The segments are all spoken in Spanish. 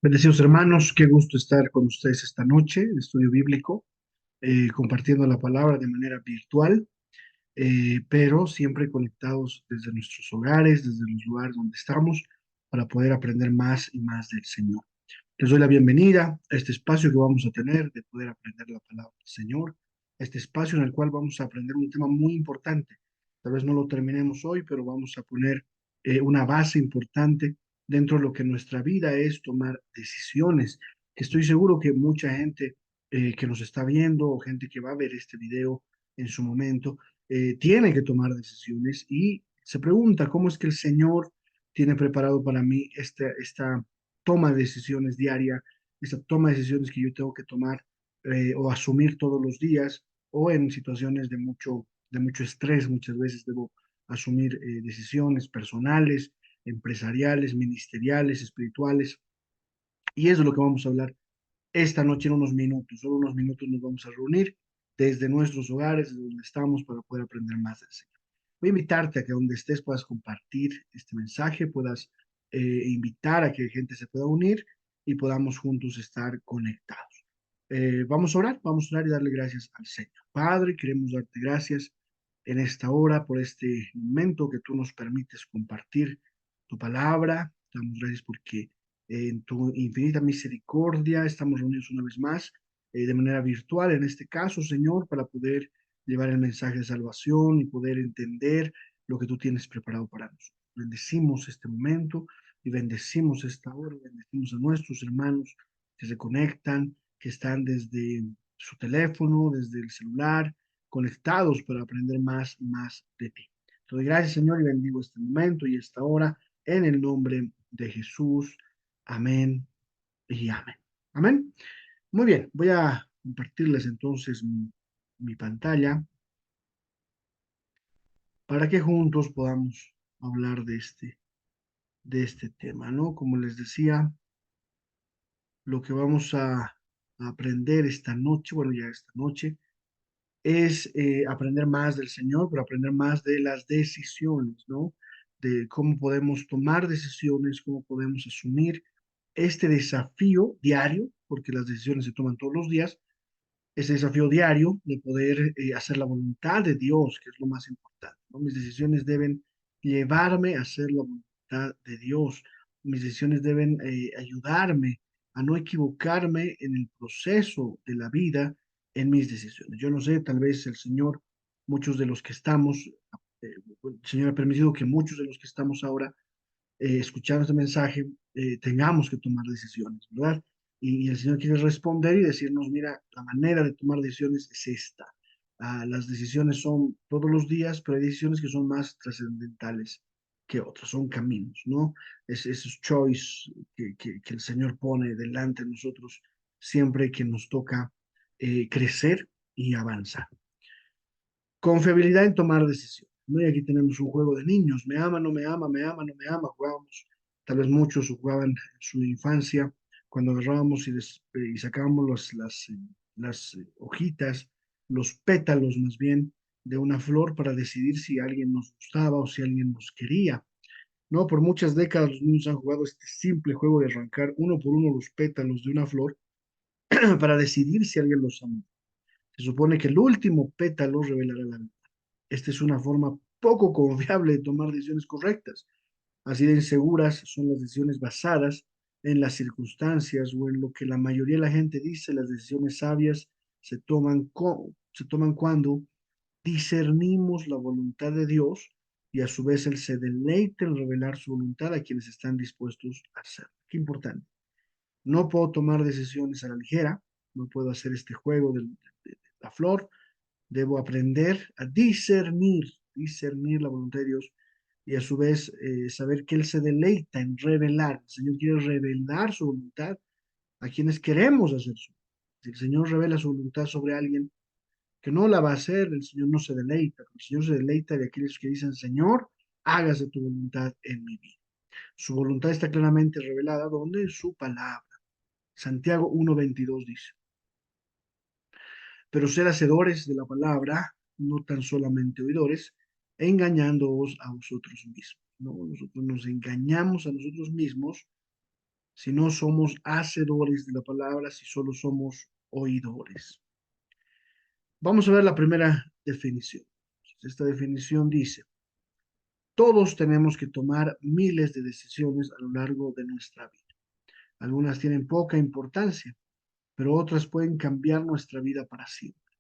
Bendecidos hermanos, qué gusto estar con ustedes esta noche de estudio bíblico, compartiendo la palabra de manera virtual, pero siempre conectados desde nuestros hogares, desde los lugares donde estamos, para poder aprender más y más del Señor. Les doy la bienvenida a este espacio que vamos a tener de poder aprender la palabra del Señor, este espacio en el cual vamos a aprender un tema muy importante. Tal vez no lo terminemos hoy, pero vamos a poner una base importante dentro de lo que nuestra vida es tomar decisiones, que estoy seguro que mucha gente que nos está viendo o gente que va a ver este video en su momento, tiene que tomar decisiones y se pregunta cómo es que el Señor tiene preparado para mí esta toma de decisiones diaria, esa toma de decisiones que yo tengo que tomar o asumir todos los días, o en situaciones de mucho estrés, muchas veces debo asumir decisiones personales, empresariales, ministeriales, espirituales, y eso es lo que vamos a hablar esta noche en unos minutos. Solo unos minutos nos vamos a reunir desde nuestros hogares, desde donde estamos, para poder aprender más del Señor. Voy a invitarte a que donde estés puedas compartir este mensaje, puedas invitar a que gente se pueda unir y podamos juntos estar conectados. Vamos a orar y darle gracias al Señor. Padre, queremos darte gracias en esta hora por este momento que tú nos permites compartir tu palabra. Te damos gracias porque en tu infinita misericordia estamos reunidos una vez más de manera virtual, en este caso, Señor, para poder llevar el mensaje de salvación y poder entender lo que tú tienes preparado para nosotros. Bendecimos este momento y bendecimos esta hora, bendecimos a nuestros hermanos que se conectan, que están desde su teléfono, desde el celular, conectados para aprender más y más de ti. Entonces, gracias, Señor, y bendigo este momento y esta hora en el nombre de Jesús. Amén y amén. Amén. Muy bien, voy a compartirles entonces mi pantalla para que juntos podamos hablar de este tema, ¿no? Como les decía, lo que vamos a aprender esta noche, bueno, ya esta noche, es aprender más del Señor, pero aprender más de las decisiones, ¿no? De cómo podemos tomar decisiones, cómo podemos asumir este desafío diario, porque las decisiones se toman todos los días, ese desafío diario de poder hacer la voluntad de Dios, que es lo más importante, ¿no? Mis decisiones deben llevarme a hacer la voluntad de Dios. Mis decisiones deben ayudarme a no equivocarme en el proceso de la vida en mis decisiones. Yo no sé, tal vez el Señor, muchos de los que estamos, el Señor ha permitido que muchos de los que estamos ahora escuchando este mensaje, tengamos que tomar decisiones, ¿verdad? Y el Señor quiere responder y decirnos, mira, la manera de tomar decisiones es esta. Las decisiones son todos los días, pero hay decisiones que son más trascendentales que otras, son caminos, ¿no? Esos choice que el Señor pone delante de nosotros siempre que nos toca crecer y avanzar. Confiabilidad en tomar decisiones, ¿no? Y aquí tenemos un juego de niños, me ama, no me ama, me ama, no me ama, jugábamos, tal vez muchos jugaban en su infancia, cuando agarrábamos y sacábamos las hojitas, los pétalos más bien, de una flor para decidir si alguien nos gustaba o si alguien nos quería, ¿no? Por muchas décadas los niños han jugado este simple juego de arrancar uno por uno los pétalos de una flor para decidir si alguien los ama. Se supone que el último pétalo revelará la verdad. Esta es una forma poco confiable de tomar decisiones correctas. Así de inseguras son las decisiones basadas en las circunstancias o en lo que la mayoría de la gente dice. Las decisiones sabias se toman cuando discernimos la voluntad de Dios y a su vez Él se deleita en revelar su voluntad a quienes están dispuestos a hacerlo. Qué importante. No puedo tomar decisiones a la ligera, no puedo hacer este juego de la flor. Debo aprender a discernir la voluntad de Dios y a su vez saber que Él se deleita en revelar. El Señor quiere revelar su voluntad a quienes queremos hacer su voluntad. Si el Señor revela su voluntad sobre alguien que no la va a hacer, el Señor no se deleita. El Señor se deleita de aquellos que dicen, Señor, hágase tu voluntad en mi vida. Su voluntad está claramente revelada donde en su palabra. Santiago 1:22 dice, pero ser hacedores de la palabra, no tan solamente oidores, engañándoos a vosotros mismos, ¿no? Nosotros nos engañamos a nosotros mismos si no somos hacedores de la palabra, si solo somos oidores. Vamos a ver la primera definición. Esta definición dice, todos tenemos que tomar miles de decisiones a lo largo de nuestra vida. Algunas tienen poca importancia, pero otras pueden cambiar nuestra vida para siempre.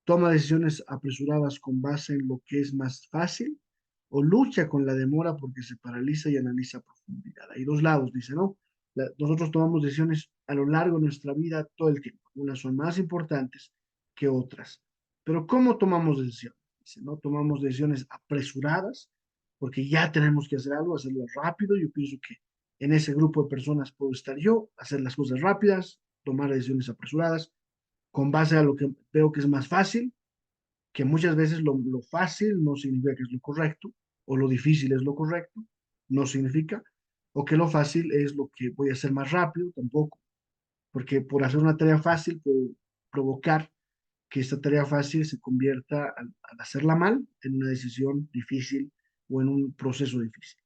Toma decisiones apresuradas con base en lo que es más fácil o lucha con la demora porque se paraliza y analiza a profundidad. Hay dos lados, dice, ¿no? Nosotros tomamos decisiones a lo largo de nuestra vida todo el tiempo. Unas son más importantes que otras. Pero ¿cómo tomamos decisiones? Dice, ¿no? Tomamos decisiones apresuradas porque ya tenemos que hacer algo, hacerlo rápido. Yo pienso que en ese grupo de personas puedo estar yo, hacer las cosas rápidas, tomar decisiones apresuradas con base a lo que veo que es más fácil, que muchas veces lo fácil no significa que es lo correcto, o lo difícil es lo correcto, no significa, o que lo fácil es lo que voy a hacer más rápido, tampoco, porque por hacer una tarea fácil puedo provocar que esta tarea fácil se convierta al hacerla mal en una decisión difícil o en un proceso difícil.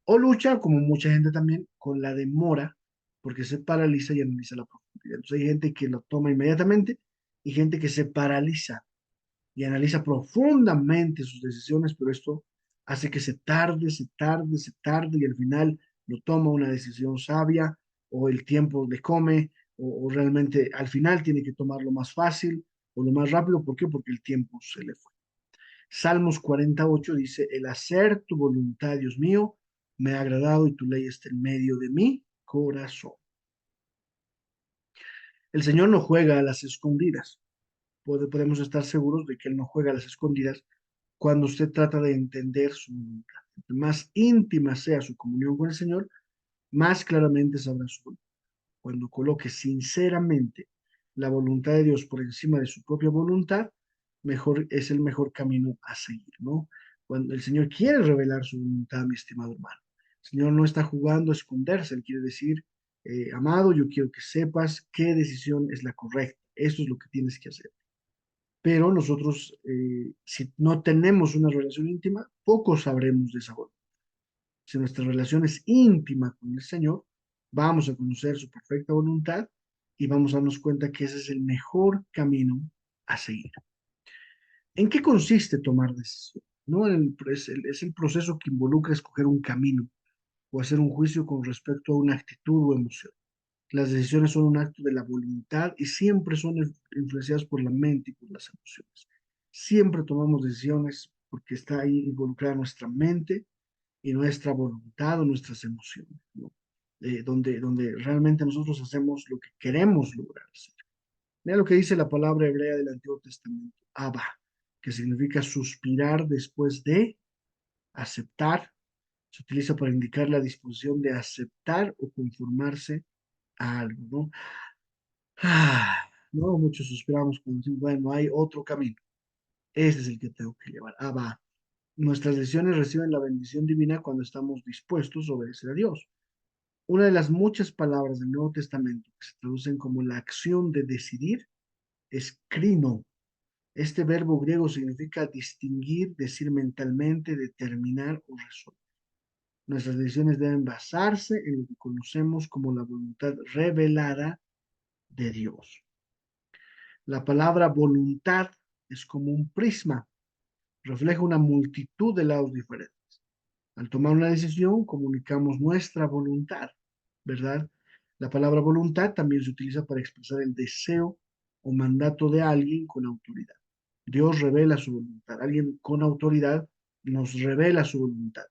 O lucha, como mucha gente también, con la demora, porque se paraliza y analiza la profundidad. Entonces hay gente que lo toma inmediatamente y gente que se paraliza y analiza profundamente sus decisiones, pero esto hace que se tarde y al final no toma una decisión sabia o el tiempo le come o realmente al final tiene que tomar lo más fácil o lo más rápido. ¿Por qué? Porque el tiempo se le fue. Salmos 48 dice, el hacer tu voluntad, Dios mío, me ha agradado y tu ley está en medio de mi corazón. El Señor no juega a las escondidas. Podemos estar seguros de que Él no juega a las escondidas cuando usted trata de entender su voluntad. Entre más íntima sea su comunión con el Señor, más claramente sabrá su voluntad. Cuando coloque sinceramente la voluntad de Dios por encima de su propia voluntad, mejor es el mejor camino a seguir, ¿no? Cuando el Señor quiere revelar su voluntad, mi estimado hermano. El Señor no está jugando a esconderse, Él quiere decir, amado, yo quiero que sepas qué decisión es la correcta. Esto es lo que tienes que hacer. Pero nosotros, si no tenemos una relación íntima, poco sabremos de esa voluntad. Si nuestra relación es íntima con el Señor, vamos a conocer su perfecta voluntad y vamos a darnos cuenta que ese es el mejor camino a seguir. ¿En qué consiste tomar decisión? ¿No? Es el proceso que involucra escoger un camino o hacer un juicio con respecto a una actitud o emoción. Las decisiones son un acto de la voluntad y siempre son influenciadas por la mente y por las emociones. Siempre tomamos decisiones porque está ahí involucrada nuestra mente y nuestra voluntad o nuestras emociones, ¿no? Donde realmente nosotros hacemos lo que queremos lograr hacer. Mira lo que dice la palabra hebrea del Antiguo Testamento, Abba, que significa suspirar después de aceptar. Se utiliza para indicar la disposición de aceptar o conformarse a algo, ¿no? No, muchos suspiramos cuando decimos, bueno, hay otro camino. Este es el que tengo que llevar. Abba. Nuestras decisiones reciben la bendición divina cuando estamos dispuestos a obedecer a Dios. Una de las muchas palabras del Nuevo Testamento que se traducen como la acción de decidir es krino. Este verbo griego significa distinguir, decir mentalmente, determinar o resolver. Nuestras decisiones deben basarse en lo que conocemos como la voluntad revelada de Dios. La palabra voluntad es como un prisma, refleja una multitud de lados diferentes. Al tomar una decisión, comunicamos nuestra voluntad, ¿verdad? La palabra voluntad también se utiliza para expresar el deseo o mandato de alguien con autoridad. Dios revela su voluntad. Alguien con autoridad nos revela su voluntad.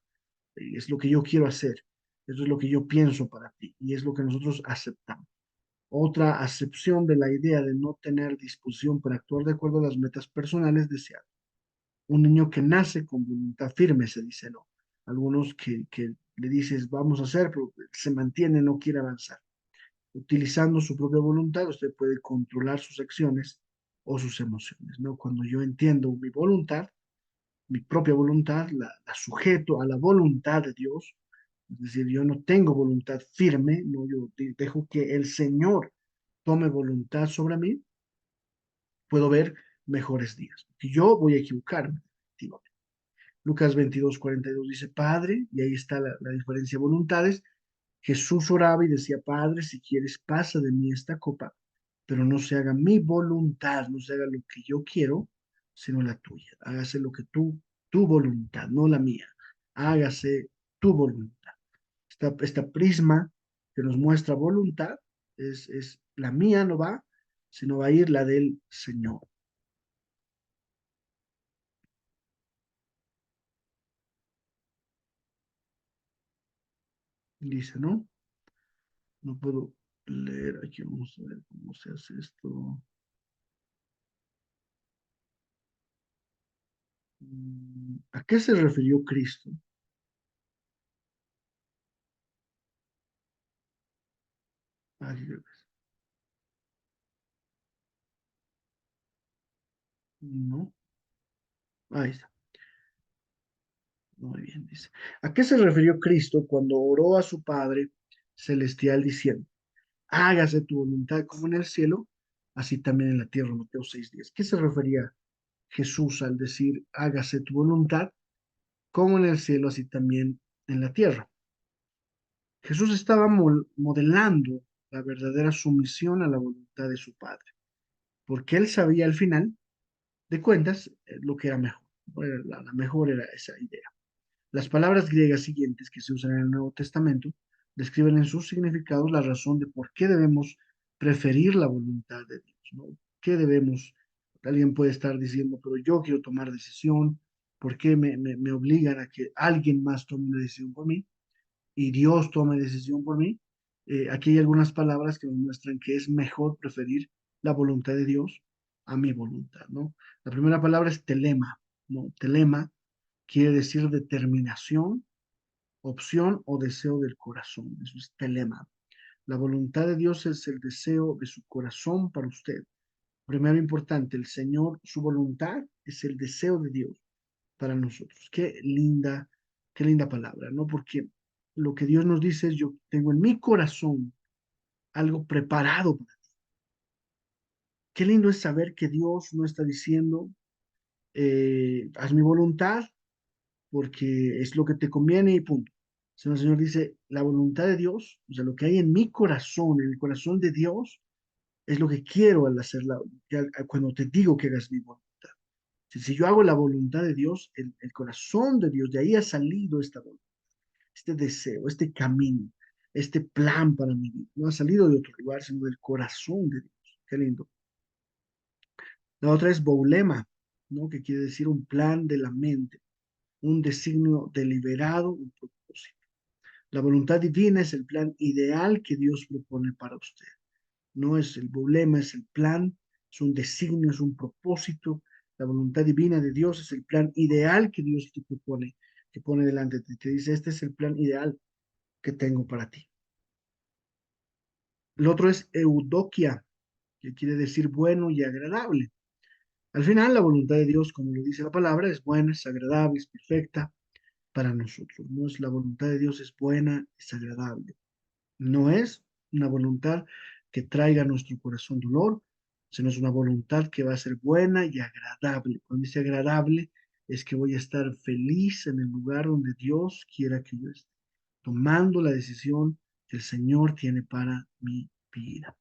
Es lo que yo quiero hacer. Eso es lo que yo pienso para ti. Y es lo que nosotros aceptamos. Otra acepción de la idea de no tener disposición para actuar de acuerdo a las metas personales deseadas. Un niño que nace con voluntad firme, se dice, no. Algunos que le dices, vamos a hacer, pero se mantiene, no quiere avanzar. Utilizando su propia voluntad, usted puede controlar sus acciones o sus emociones, ¿no? Cuando yo entiendo mi voluntad, mi propia voluntad, la sujeto a la voluntad de Dios, es decir, yo no tengo voluntad firme, no, yo dejo que el Señor tome voluntad sobre mí, puedo ver mejores días. Y yo voy a equivocarme, efectivamente. Lucas 22:42 dice Padre, y ahí está la diferencia de voluntades, Jesús oraba y decía, Padre, si quieres, pasa de mí esta copa, pero no se haga mi voluntad, no se haga lo que yo quiero, sino la tuya. Hágase lo que tu voluntad, no la mía. Hágase tu voluntad. Esta prisma que nos muestra voluntad es la mía, no va, sino va a ir la del Señor. Dice, ¿no? No puedo leer aquí, vamos a ver cómo se hace esto. ¿A qué se refirió Cristo? Aquí creo que no, ahí está. Muy bien, dice. ¿A qué se refirió Cristo cuando oró a su Padre celestial diciendo, hágase tu voluntad como en el cielo, así también en la tierra? Mateo 6:10. ¿Qué se refería Jesús al decir, hágase tu voluntad como en el cielo, así también en la tierra? Jesús estaba modelando la verdadera sumisión a la voluntad de su Padre, porque él sabía al final de cuentas lo que era mejor. La mejor era esa idea. Las palabras griegas siguientes que se usan en el Nuevo Testamento describen en sus significados la razón de por qué debemos preferir la voluntad de Dios, ¿no? ¿Qué debemos? Alguien puede estar diciendo, pero yo quiero tomar decisión, ¿por qué me obligan a que alguien más tome una decisión por mí y Dios tome decisión por mí? Aquí hay algunas palabras que nos muestran que es mejor preferir la voluntad de Dios a mi voluntad, ¿no? La primera palabra es telema, ¿no? Telema quiere decir determinación, opción o deseo del corazón. Eso es telema. La voluntad de Dios es el deseo de su corazón para usted. Primero importante, el Señor, su voluntad es el deseo de Dios para nosotros. Qué linda palabra, ¿no? Porque lo que Dios nos dice es, yo tengo en mi corazón algo preparado para ti. Qué lindo es saber que Dios no está diciendo, haz mi voluntad porque es lo que te conviene y punto. Sino el Señor dice, la voluntad de Dios, o sea, lo que hay en mi corazón, en el corazón de Dios, es lo que quiero al hacerla, cuando te digo que hagas mi voluntad. Si yo hago la voluntad de Dios, el corazón de Dios, de ahí ha salido esta voluntad, este deseo, este camino, este plan para mi vida. No ha salido de otro lugar, sino del corazón de Dios. Qué lindo. La otra es boulema, ¿no? Que quiere decir un plan de la mente, un designio deliberado, un propósito. La voluntad divina es el plan ideal que Dios propone para usted. No es el problema, es el plan, es un designio, es un propósito. La voluntad divina de Dios es el plan ideal que Dios te propone, que pone delante de ti. Te dice, este es el plan ideal que tengo para ti. El otro es eudokia, que quiere decir bueno y agradable. Al final, la voluntad de Dios, como lo dice la palabra, es buena, es agradable, es perfecta para nosotros. No es la voluntad de Dios, es buena, es agradable. No es una voluntad que traiga a nuestro corazón dolor, sino es una voluntad que va a ser buena y agradable. Cuando dice agradable, es que voy a estar feliz en el lugar donde Dios quiera que yo esté, tomando la decisión que el Señor tiene para mi vida.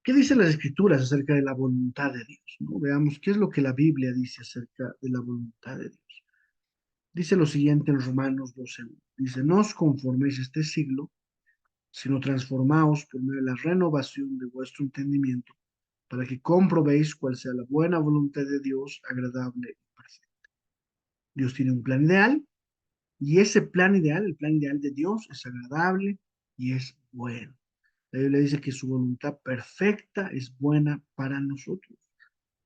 ¿Qué dicen las Escrituras acerca de la voluntad de Dios? ¿No? Veamos qué es lo que la Biblia dice acerca de la voluntad de Dios. Dice lo siguiente en Romanos 12. Dice, no os conforméis a este siglo, sino transformaos por medio de la renovación de vuestro entendimiento, para que comprobéis cuál sea la buena voluntad de Dios, agradable y perfecta. Dios tiene un plan ideal, y ese plan ideal, el plan ideal de Dios, es agradable y es bueno. La Biblia dice que su voluntad perfecta es buena para nosotros.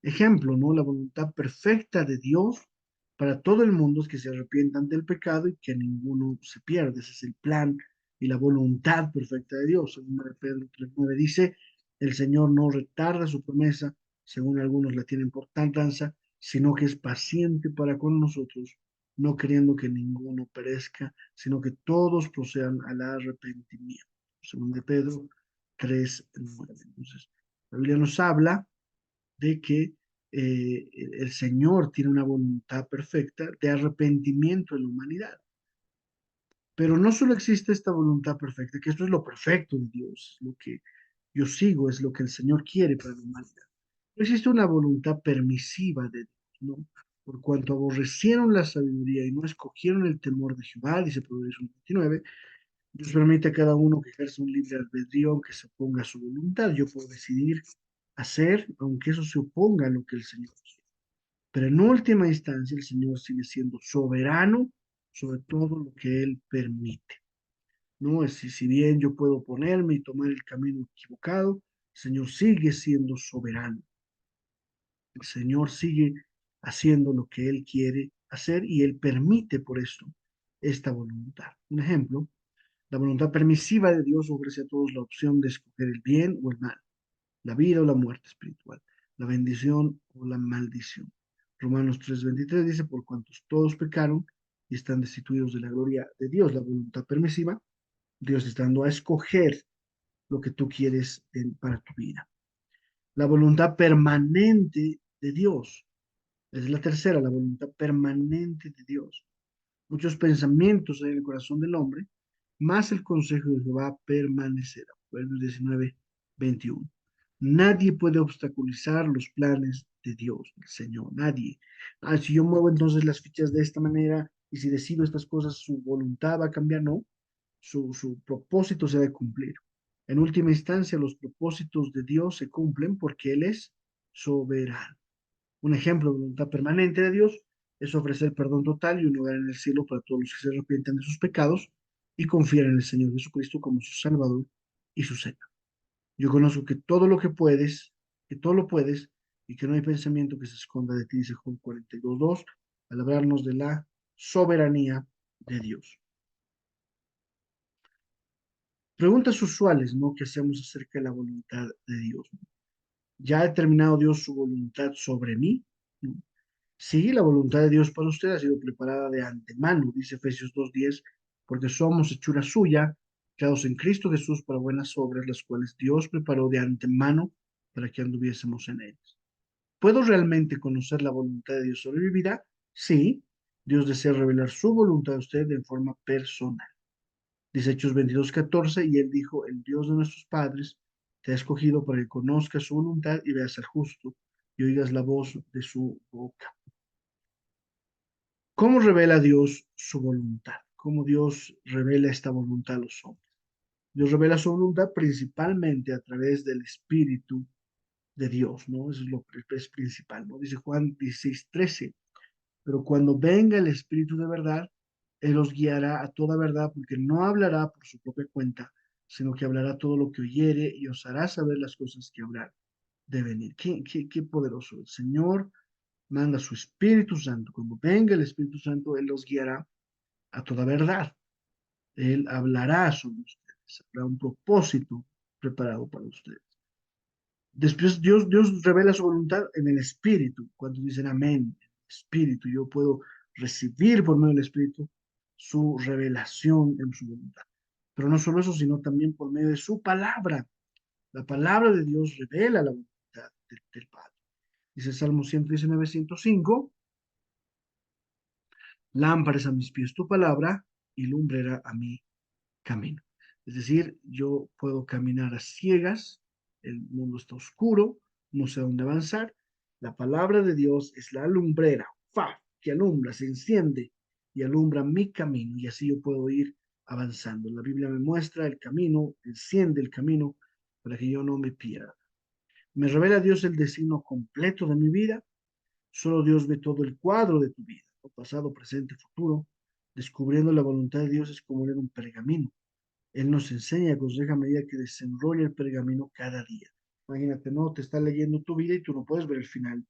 Ejemplo, ¿no? La voluntad perfecta de Dios para todo el mundo es que se arrepientan del pecado y que ninguno se pierda. Ese es el plan y la voluntad perfecta de Dios. Según Pedro 3:9 dice, el Señor no retarda su promesa, según algunos la tienen por tardanza, sino que es paciente para con nosotros, no queriendo que ninguno perezca, sino que todos procedan al arrepentimiento. Según de Pedro 3:9. Entonces, la Biblia nos habla de que el Señor tiene una voluntad perfecta de arrepentimiento en la humanidad. Pero no solo existe esta voluntad perfecta, que esto es lo perfecto de Dios, lo que yo sigo, es lo que el Señor quiere para la humanidad. Existe una voluntad permisiva de Dios, ¿no? Por cuanto aborrecieron la sabiduría y no escogieron el temor de Jehová, dice Proverbios 29, Dios permite a cada uno que ejerza un libre albedrío, aunque se oponga a su voluntad. Yo puedo decidir hacer, aunque eso se oponga a lo que el Señor quiere. Pero en última instancia, el Señor sigue siendo soberano sobre todo lo que Él permite. ¿No? Es decir, si bien yo puedo ponerme y tomar el camino equivocado, el Señor sigue siendo soberano. El Señor sigue haciendo lo que Él quiere hacer y Él permite por esto esta voluntad. Un ejemplo, la voluntad permisiva de Dios ofrece a todos la opción de escoger el bien o el mal, la vida o la muerte espiritual, la bendición o la maldición. Romanos 3:23 dice, por cuantos todos pecaron y están destituidos de la gloria de Dios, la voluntad permisiva, Dios está dando a escoger lo que tú quieres para tu vida. La voluntad permanente de Dios. Es la tercera, la voluntad permanente de Dios. Muchos pensamientos hay en el corazón del hombre, más el consejo de Jehová permanecerá. Proverbios 19:21. Nadie puede obstaculizar los planes de Dios, el Señor, nadie. Si yo muevo entonces las fichas de esta manera y si decido estas cosas, su voluntad va a cambiar, no, su propósito se debe cumplir. En última instancia, los propósitos de Dios se cumplen porque Él es soberano. Un ejemplo de voluntad permanente de Dios es ofrecer perdón total y un lugar en el cielo para todos los que se arrepientan de sus pecados y confían en el Señor Jesucristo como su Salvador y su Señor. Yo conozco que todo lo que puedes, que todo lo puedes y que no hay pensamiento que se esconda de ti, dice Job 42:2, al hablarnos de la soberanía de Dios. Preguntas usuales, ¿no? Que hacemos acerca de la voluntad de Dios. ¿Ya ha determinado Dios su voluntad sobre mí? ¿No? Sí, la voluntad de Dios para usted ha sido preparada de antemano, dice Efesios 2:10, porque somos hechura suya, creados en Cristo Jesús para buenas obras, las cuales Dios preparó de antemano para que anduviésemos en ellas. ¿Puedo realmente conocer la voluntad de Dios sobre mi vida? Sí, Dios desea revelar su voluntad a usted de forma personal. Dice Hechos 22:14, y él dijo, el Dios de nuestros padres te ha escogido para que conozcas su voluntad y veas al justo y oigas la voz de su boca. ¿Cómo revela Dios su voluntad? ¿Cómo Dios revela esta voluntad a los hombres? Dios revela su voluntad principalmente a través del Espíritu de Dios, ¿no? Eso es lo que es principal, ¿no? Dice Juan 16:13, pero cuando venga el Espíritu de verdad, Él os guiará a toda verdad, porque no hablará por su propia cuenta, sino que hablará todo lo que oyere y os hará saber las cosas que habrán de venir. Qué poderoso. El Señor manda su Espíritu Santo. Cuando venga el Espíritu Santo, Él los guiará a toda verdad. Él hablará sobre ustedes. Habrá un propósito preparado para ustedes. Después Dios revela su voluntad en el Espíritu. Cuando dicen amén, Espíritu, yo puedo recibir por medio del Espíritu su revelación en su voluntad. Pero no solo eso, sino también por medio de su palabra. La palabra de Dios revela la voluntad del Padre. Dice Salmo 119:105, lámparas a mis pies tu palabra y lumbrera a mi camino. Es decir, yo puedo caminar a ciegas, el mundo está oscuro, no sé dónde avanzar. La palabra de Dios es la lumbrera, que alumbra, se enciende y alumbra mi camino y así yo puedo ir avanzando. La Biblia me muestra el camino, enciende el camino para que yo no me pierda. Me revela Dios el destino completo de mi vida. Solo Dios ve todo el cuadro de tu vida, ¿no? Pasado, presente, futuro. Descubriendo la voluntad de Dios es como leer un pergamino. Él nos enseña, aconseja a medida que desenrolla el pergamino cada día. Imagínate, ¿no? Te está leyendo tu vida y tú no puedes ver el final,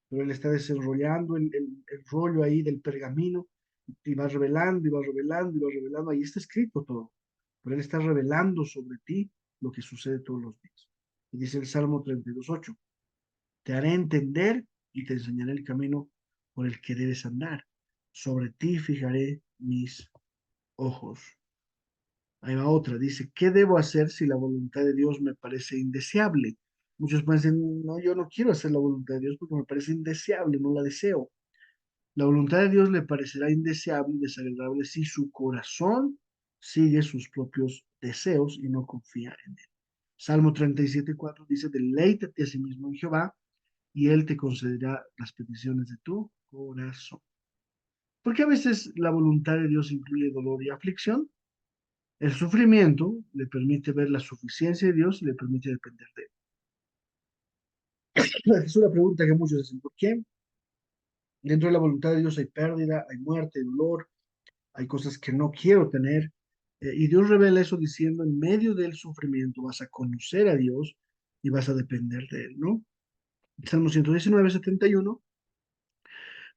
pero Él está desenrollando el rollo ahí del pergamino y va revelando y va revelando y va revelando. Ahí está escrito todo, pero Él está revelando sobre ti lo que sucede todos los días. Y dice el Salmo 32:8, te haré entender y te enseñaré el camino por el que debes andar. Sobre ti fijaré mis ojos. Ahí va otra, dice, ¿qué debo hacer si la voluntad de Dios me parece indeseable? Muchos piensan, no, yo no quiero hacer la voluntad de Dios porque me parece indeseable, no la deseo. La voluntad de Dios le parecerá indeseable y desagradable si su corazón sigue sus propios deseos y no confía en él. Salmo 37:4 dice, deleítate a sí mismo en Jehová y él te concederá las peticiones de tu corazón. Porque a veces la voluntad de Dios incluye dolor y aflicción. El sufrimiento le permite ver la suficiencia de Dios y le permite depender de él. Es una pregunta que muchos hacen, ¿por qué? Dentro de la voluntad de Dios hay pérdida, hay muerte, hay dolor, hay cosas que no quiero tener. Y Dios revela eso diciendo, en medio del sufrimiento vas a conocer a Dios y vas a depender de Él, ¿no? Salmo 119:71,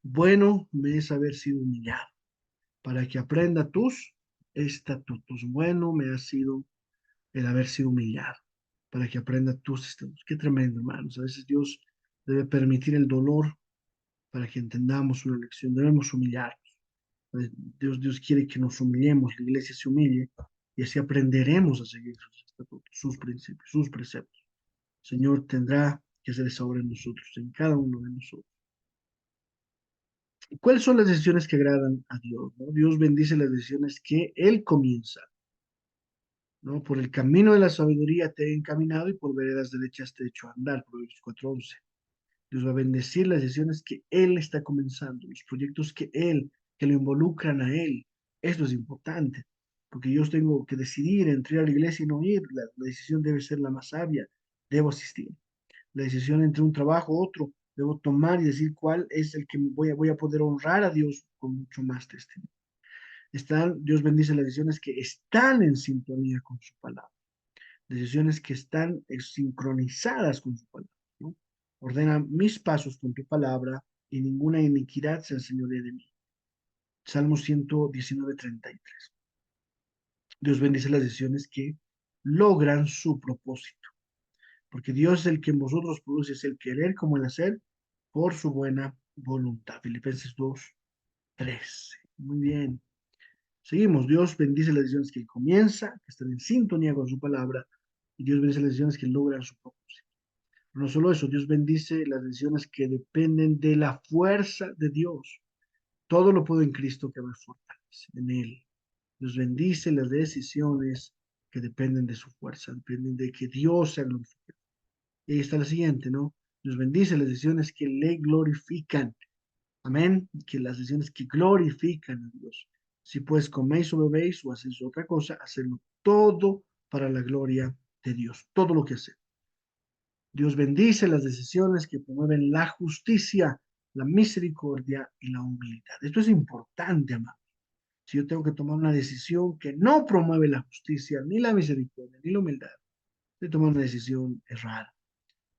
bueno me es haber sido humillado para que aprenda tus estatutos. Bueno me ha sido el haber sido humillado para que aprenda tus estatutos. Qué tremendo, hermanos. A veces Dios debe permitir el dolor para que entendamos una lección. Debemos humillar. Dios quiere que nos humillemos, la iglesia se humille y así aprenderemos a seguir sus estatutos, sus principios, sus preceptos. El Señor tendrá que hacer esa obra en nosotros, en cada uno de nosotros. ¿Y cuáles son las decisiones que agradan a Dios? ¿No? Dios bendice las decisiones que Él comienza, ¿no? Por el camino de la sabiduría te he encaminado y por veredas derechas te he hecho andar, Proverbios 4:11. Dios va a bendecir las decisiones que Él está comenzando, los proyectos que lo involucran a Él. Esto es importante, porque yo tengo que decidir entre ir a la iglesia y no ir. La decisión debe ser la más sabia. Debo asistir. La decisión entre un trabajo u otro, debo tomar y decir cuál es el que voy a poder honrar a Dios con mucho más testimonio. Dios bendice las decisiones que están en sintonía con su palabra, decisiones que están sincronizadas con su palabra, ¿no? Ordena mis pasos con tu palabra y ninguna iniquidad se enseñoree de mí. Salmo 119:33. Dios bendice las decisiones que logran su propósito, porque Dios es el que en vosotros produce es el querer como el hacer por su buena voluntad. Filipenses 2:13. Muy bien. Seguimos. Dios bendice las decisiones que comienza, que están en sintonía con su palabra, y Dios bendice las decisiones que logran su propósito. No solo eso, Dios bendice las decisiones que dependen de la fuerza de Dios. Todo lo puedo en Cristo que me fortalece, en Él. Dios bendice las decisiones que dependen de su fuerza, dependen de que Dios sea glorificado. Y ahí está la siguiente, ¿no? Dios bendice las decisiones que le glorifican. Amén. Que las decisiones que glorifican a Dios. Si pues coméis o bebéis o hacéis otra cosa, hacedlo todo para la gloria de Dios. Todo lo que hacéis. Dios bendice las decisiones que promueven la justicia, la misericordia y la humildad. Esto es importante, amado. Si yo tengo que tomar una decisión que no promueve la justicia, ni la misericordia, ni la humildad, estoy tomando una decisión errada.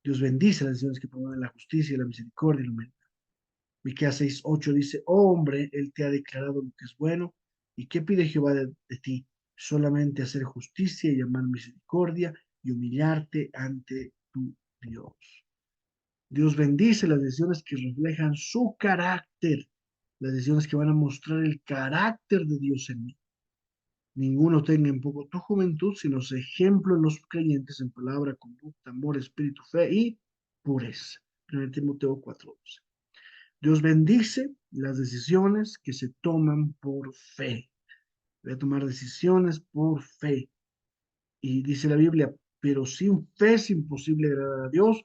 Dios bendice las decisiones que promueven la justicia, la misericordia y la humildad. Miqueas 6:8 dice, oh hombre, él te ha declarado lo que es bueno. ¿Y qué pide Jehová de ti? Solamente hacer justicia y amar misericordia y humillarte ante tu Dios. Dios bendice las decisiones que reflejan su carácter, las decisiones que van a mostrar el carácter de Dios en mí. Ninguno tenga en poco tu juventud, sino sea ejemplo en los creyentes en palabra, conducta, amor, espíritu, fe y pureza. 1 Timoteo 4:12. Dios bendice las decisiones que se toman por fe. Voy a tomar decisiones por fe. Y dice la Biblia, pero sin fe es imposible agradar a Dios,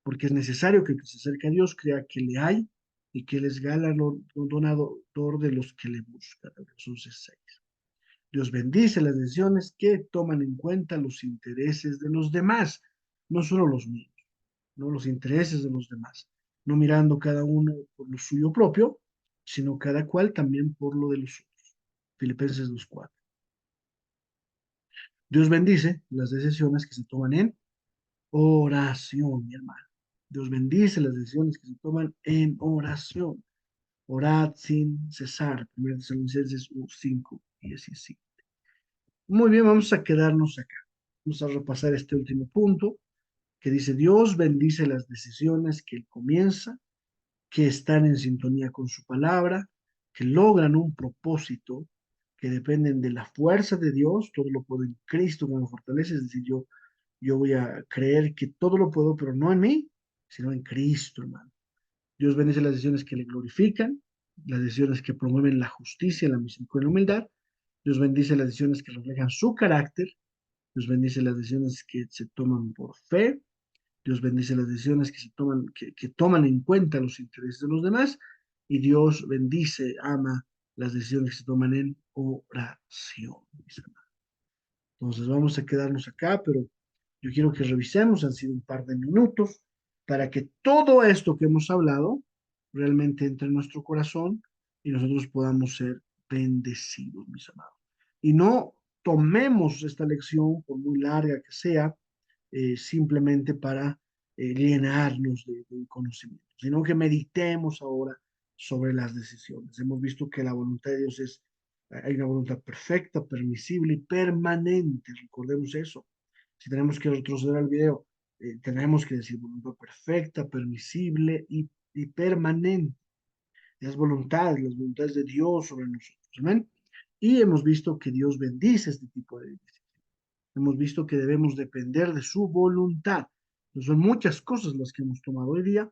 porque es necesario que el que se acerque a Dios crea que le hay y que Él es galardonador de los que le buscan. Jesús 6. Dios bendice las decisiones que toman en cuenta los intereses de los demás, no solo los míos, no los intereses de los demás, no mirando cada uno por lo suyo propio, sino cada cual también por lo de los otros. Filipenses 2:4. Dios bendice las decisiones que se toman en oración, mi hermano. Dios bendice las decisiones que se toman en oración. Orad sin cesar. 1 Tesalonicenses 5:17. Muy bien, vamos a quedarnos acá. Vamos a repasar este último punto que dice, Dios bendice las decisiones que Él comienza, que están en sintonía con su palabra, que logran un propósito, que dependen de la fuerza de Dios, todo lo puedo en Cristo que me fortalece, es decir, yo yo voy a creer que todo lo puedo, pero no en mí, sino en Cristo, hermano. Dios bendice las decisiones que le glorifican, las decisiones que promueven la justicia, la misericordia y la humildad. Dios bendice las decisiones que reflejan su carácter. Dios bendice las decisiones que se toman por fe. Dios bendice las decisiones que se toman, que toman en cuenta los intereses de los demás. Y Dios bendice, ama las decisiones que se toman en oración. Entonces vamos a quedarnos acá, pero yo quiero que revisemos, han sido un par de minutos, para que todo esto que hemos hablado realmente entre en nuestro corazón y nosotros podamos ser bendecidos, mis amados. Y no tomemos esta lección, por muy larga que sea, simplemente para llenarnos de conocimiento, sino que meditemos ahora sobre las decisiones. Hemos visto que la voluntad de Dios es, hay una voluntad perfecta, permisible y permanente. Recordemos eso. Si tenemos que retroceder al video, tenemos que decir voluntad perfecta, permisible y permanente. Las voluntades de Dios sobre nosotros. Amén. Y hemos visto que Dios bendice este tipo de decisiones. Hemos visto que debemos depender de su voluntad. Entonces, son muchas cosas las que hemos tomado hoy día.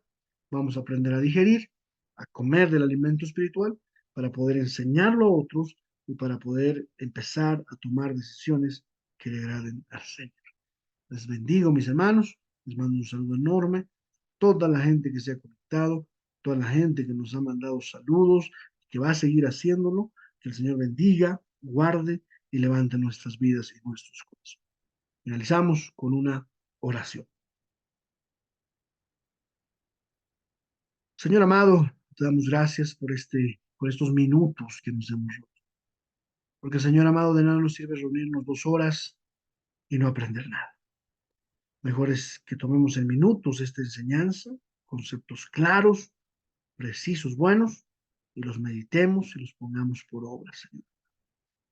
Vamos a aprender a digerir, a comer del alimento espiritual para poder enseñarlo a otros y para poder empezar a tomar decisiones que le agraden al Señor. Les bendigo, mis hermanos. Les mando un saludo enorme. Toda la gente que se ha conectado, toda la gente que nos ha mandado saludos, que va a seguir haciéndolo. Que el Señor bendiga, guarde y levante nuestras vidas y nuestros corazones. Finalizamos con una oración. Señor amado, te damos gracias por estos minutos que nos hemos roto. Porque, Señor amado, de nada nos sirve reunirnos 2 horas y no aprender nada. Mejor es que tomemos en minutos esta enseñanza, conceptos claros, precisos, buenos, y los meditemos y los pongamos por obra, Señor.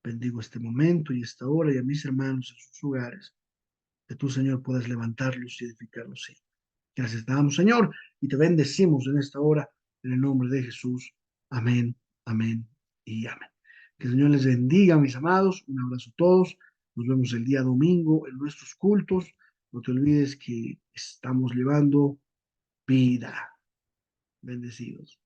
Bendigo este momento y esta hora y a mis hermanos en sus hogares, que tú, Señor, puedas levantarlos y edificarlos, sí. Gracias te damos, Señor, y te bendecimos en esta hora, en el nombre de Jesús. Amén, amén y amén. Que el Señor les bendiga, mis amados. Un abrazo a todos. Nos vemos el día domingo en nuestros cultos. No te olvides que estamos llevando vida. Bendecidos.